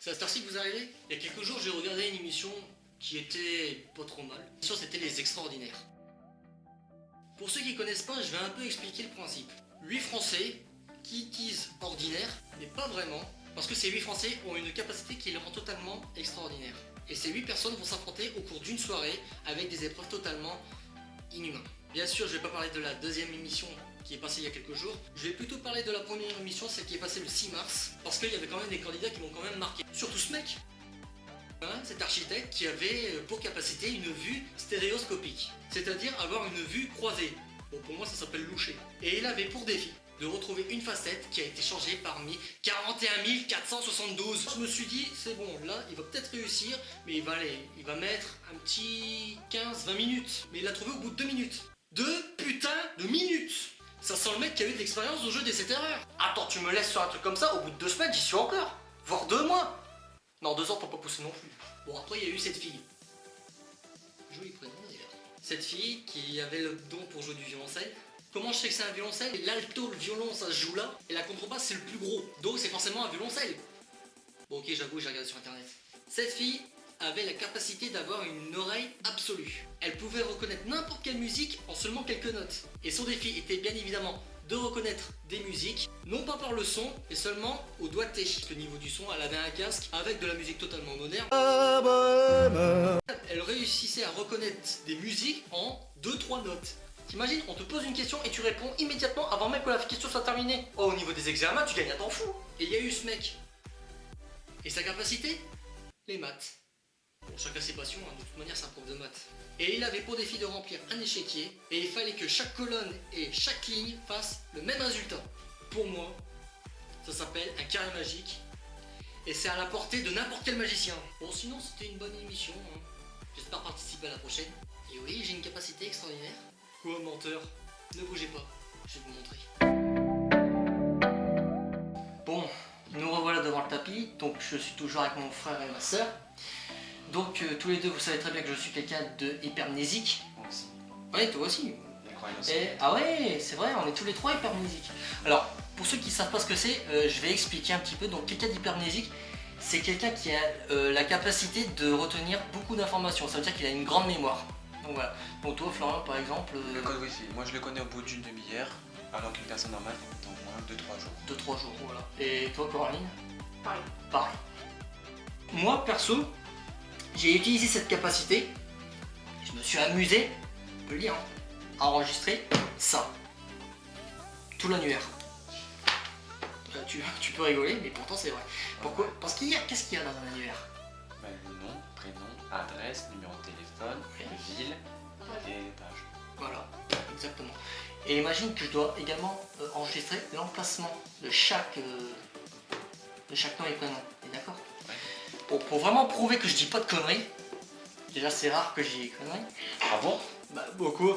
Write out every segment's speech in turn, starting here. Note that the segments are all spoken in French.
C'est à cette heure-ci que vous arrivez? Il y a quelques jours, j'ai regardé une émission qui était pas trop mal. L'émission, c'était Les Extraordinaires. Pour ceux qui connaissent pas, je vais un peu expliquer le principe. 8 Français qui disent ordinaire, mais pas vraiment, parce que ces 8 Français ont une capacité qui les rend totalement extraordinaires. Et ces 8 personnes vont s'affronter au cours d'une soirée avec des épreuves totalement inhumaines. Bien sûr, je vais pas parler de la deuxième émission qui est passée il y a quelques jours. Je vais plutôt parler de la première émission, celle qui est passée le 6 mars, parce qu'il y avait quand même des candidats qui m'ont quand même marqué. Surtout ce mec, cet architecte qui avait pour capacité une vue stéréoscopique, c'est-à-dire avoir une vue croisée. Bon, pour moi ça s'appelle loucher. Et il avait pour défi de retrouver une facette qui a été changée parmi 41 472. Je me suis dit, c'est bon, là il va peut-être réussir, mais il va mettre un petit 15-20 minutes. Mais il l'a trouvé au bout de 2 minutes. 2 putains de minutes. Ça sent le mec qui a eu de l'expérience au jeu des 7 erreurs. Attends, tu me laisses sur un truc comme ça, au bout de 2 semaines j'y suis encore. Voire 2 mois. Non, 2 ans pour pas pousser non plus. Bon, après, il y a eu cette fille. Joli prénom d'ailleurs. Cette fille qui avait le don pour jouer du violoncelle. Comment je sais que c'est un violoncelle? L'alto, le violon, ça se joue là. Et la contrebasse, c'est le plus gros. Donc, c'est forcément un violoncelle. Bon, ok, j'avoue, j'ai regardé sur internet. Cette fille avait la capacité d'avoir une oreille absolue. Elle pouvait reconnaître n'importe quelle musique en seulement quelques notes. Et son défi était bien évidemment de reconnaître des musiques, non pas par le son, mais seulement au doigté. Au niveau du son, elle avait un casque avec de la musique totalement moderne. Elle réussissait à reconnaître des musiques en 2-3 notes. T'imagines, on te pose une question et tu réponds immédiatement avant même que la question soit terminée. Oh, au niveau des examens, tu gagnes à t'en fous. Et il y a eu ce mec. Et sa capacité? Les maths. Bon, chacun ses passions, hein. De toute manière c'est un prof de maths. Et il avait pour défi de remplir un échiquier, et il fallait que chaque colonne et chaque ligne fassent le même résultat. Pour moi, ça s'appelle un carré magique, et c'est à la portée de n'importe quel magicien. Bon, sinon c'était une bonne émission, hein. J'espère participer à la prochaine. Et oui, j'ai une capacité extraordinaire. Quoi, menteur? Ne bougez pas, je vais vous montrer. Bon, nous revoilà devant le tapis, donc je suis toujours avec mon frère et ma soeur. Donc tous les deux, vous savez très bien que je suis quelqu'un de hypermnésique. Moi aussi. Ouais, toi aussi. Et, ah ouais, c'est vrai, on est tous les trois hypermnésiques. Alors, pour ceux qui ne savent pas ce que c'est, je vais expliquer un petit peu. Donc quelqu'un d'hypermnésique, c'est quelqu'un qui a la capacité de retenir beaucoup d'informations. Ça veut dire qu'il a une grande mémoire. Donc voilà. Donc toi, Florian, par exemple... Le code Wi-Fi, moi je le connais au bout d'une demi-heure, alors qu'une personne normale, dans moins 2-3 jours. 2-3 jours, voilà. Et toi, Coraline? Pareil. Pareil. Moi, perso, j'ai utilisé cette capacité, je me suis amusé, on peut le dire, hein, à enregistrer ça, tout l'annuaire. Tu peux rigoler, mais pourtant c'est vrai. Pourquoi? Parce qu'il y a, qu'est-ce qu'il y a dans un annuaire? Ben, le nom, prénom, adresse, numéro de téléphone, ville et page. Voilà, exactement. Et imagine que je dois également enregistrer l'emplacement de chaque nom et prénom, t'es d'accord? Pour vraiment prouver que je dis pas de conneries, déjà c'est rare que je dise des conneries. Ah bon? Bah beaucoup.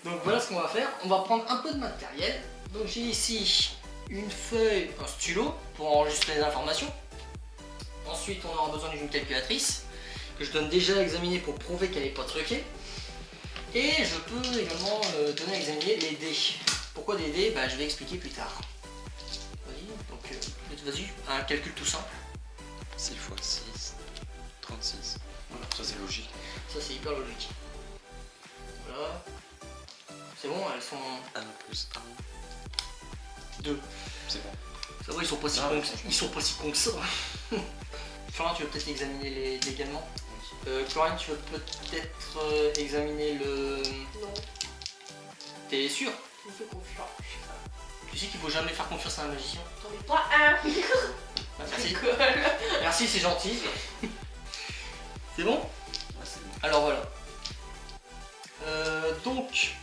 Donc voilà ce qu'on va faire, on va prendre un peu de matériel. Donc j'ai ici une feuille, un stylo pour enregistrer les informations. Ensuite on aura besoin d'une calculatrice que je donne déjà à examiner pour prouver qu'elle n'est pas truquée. Et je peux également donner à examiner les dés. Pourquoi des dés? Bah je vais expliquer plus tard. Vas-y, donc vas-y, un calcul tout simple. 6 x 6, 36. Voilà. Ça c'est logique. Ça c'est hyper logique. Voilà. C'est bon, elles sont 1 plus 1. 2. C'est bon. Ça va, ils sont pas si cons, ils sont pas si cons que ça. Florian, tu veux peut-être examiner légalement. Corinne, tu veux peut-être examiner le... Non, T'es sûr? je me fais confiance. Tu sais qu'il faut jamais faire confiance à un magicien. T'en es pas un. Ah, merci. Rigole. Merci, c'est gentil. C'est bon? Ouais, c'est bon. Alors voilà. Donc,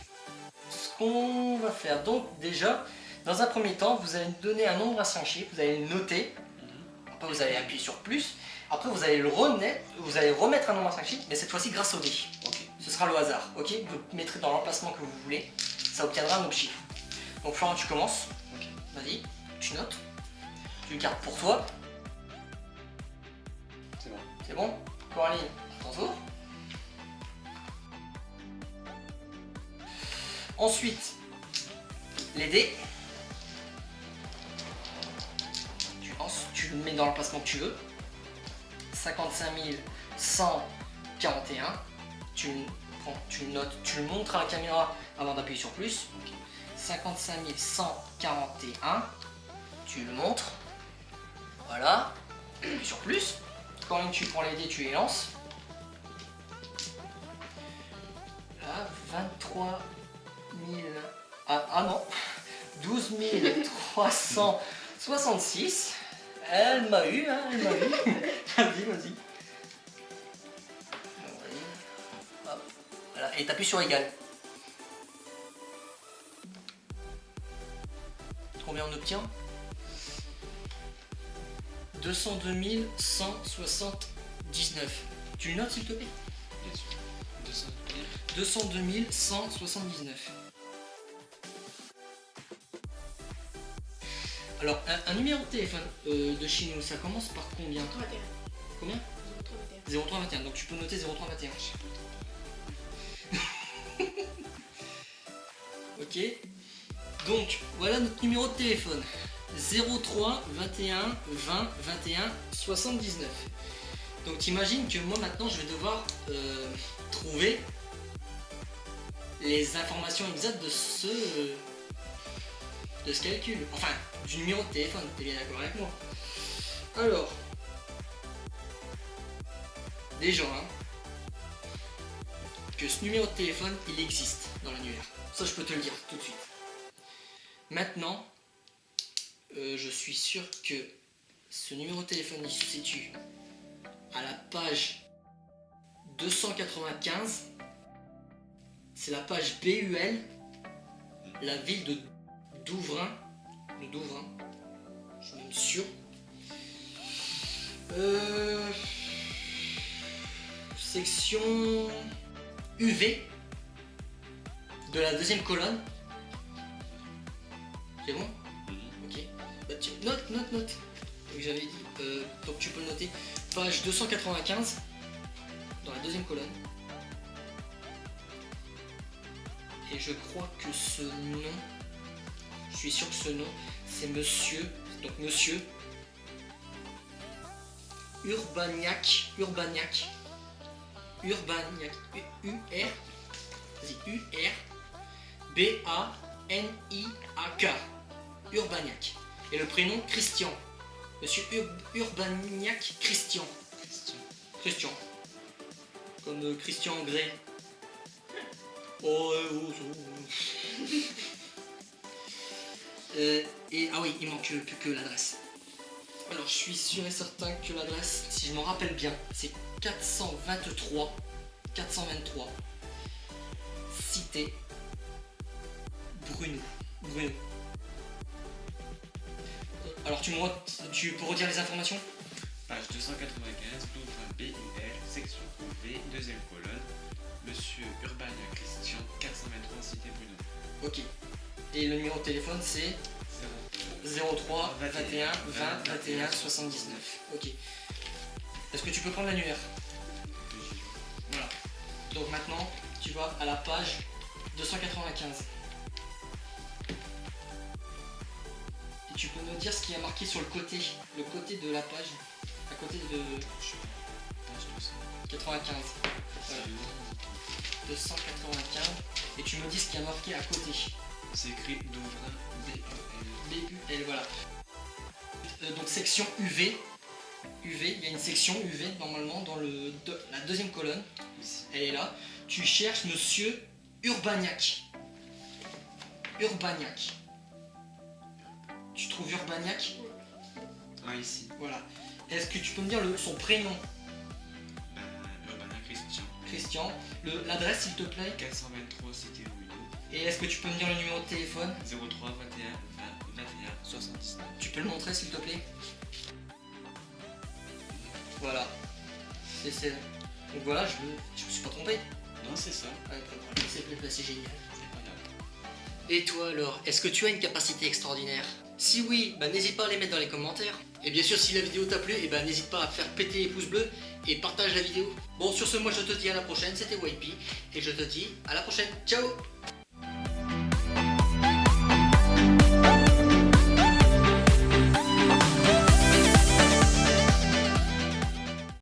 ce qu'on va faire, donc déjà, dans un premier temps, vous allez me donner un nombre à 5 chiffres, vous allez le noter. Après, vous allez appuyer sur plus. Après, vous allez le remettre un nombre à 5 chiffres, mais cette fois-ci grâce au dé. Ok. Ce sera le hasard, ok? Vous mettrez dans l'emplacement que vous voulez, ça obtiendra un autre chiffre. Donc Florent, tu commences. Ok. Vas-y, tu notes. Tu le gardes pour toi. C'est bon. C'est bon? Coraline, ton tour. Ensuite, les dés. Tu tu le mets dans l'emplacement que tu veux. 55 141, tu le notes, tu le montres à la caméra avant d'appuyer sur plus. 55 141, tu le montres. Voilà, appuie sur plus. Quand même tu prends les dés, tu les lances. Là, 23 000... Ah non, 12 366. Elle m'a eu, hein, elle m'a eu. Vas-y. Hop, voilà, et t'appuies sur égal. Combien on obtient? 202 179. Tu le notes s'il te plaît? Bien sûr. 202 179. Alors, un numéro de téléphone de chez nous, ça commence par combien? 321. Combien? 0321. 0321, donc tu peux noter 0321. Ok. Donc, voilà notre numéro de téléphone. 03 21 20 21 79. Donc t'imagines que moi maintenant je vais devoir trouver les informations exactes de ce calcul. Enfin, du numéro de téléphone, t'es bien d'accord avec moi? Alors, déjà, que ce numéro de téléphone, il existe dans l'annuaire. Ça, je peux te le dire tout de suite. Maintenant, je suis sûr que ce numéro de téléphone, il se situe à la page 295. C'est la page BUL, la ville de Douvrin. Je suis même sûr. Section UV de la deuxième colonne. C'est bon? Ok. Bah, note. Donc j'avais dit. Donc tu peux le noter. Page 295 dans la deuxième colonne. Et je crois que ce nom, je suis sûr que ce nom, c'est monsieur Urbaniak, U-R-B-A-N-I-A-K, Urbaniak. Et le prénom Christian, monsieur Urbaniak Christian. Comme Christian Grey. Et ah oui, il manque plus que l'adresse. Alors je suis sûr et certain que l'adresse, si je m'en rappelle bien, c'est 423 Cité Bruno. Alors tu peux redire les informations? Page 295, Douvrin BUL, section UV, deuxième colonne. Monsieur Urbania Christian, 423 Cité Bruno. Ok. Et le numéro de téléphone c'est 03 21 20 21 79. Ok. Est-ce que tu peux prendre l'annuaire? Voilà. Donc maintenant, tu vas à la page 295. Et tu peux me dire ce qui est marqué sur le côté de la page, à côté de 95. Voilà. 295. Et tu me dis ce qui est marqué à côté. C'est écrit Douvrin BUL, voilà. Donc section UV, il y a une section UV normalement dans la deuxième colonne. Ici. Elle est là. Tu cherches monsieur Urbaniak. Tu trouves Urbaniak? Ah, ici. Voilà. Est-ce que tu peux me dire son prénom? Urbania Christian. Christian. L'adresse s'il te plaît? 423 Cité Bruno. Et est-ce que tu peux me dire le numéro de téléphone? 03 21 20 21 79. Tu peux le montrer s'il te plaît? Voilà. C'est donc voilà, je me suis pas trompé. Non, c'est ça. C'est génial. C'est pas grave. Et toi alors, est-ce que tu as une capacité extraordinaire? Si oui, n'hésite pas à les mettre dans les commentaires. Et bien sûr, si la vidéo t'a plu, n'hésite pas à faire péter les pouces bleus et partage la vidéo. Bon, sur ce, moi je te dis à la prochaine, c'était YP, et je te dis à la prochaine. Ciao!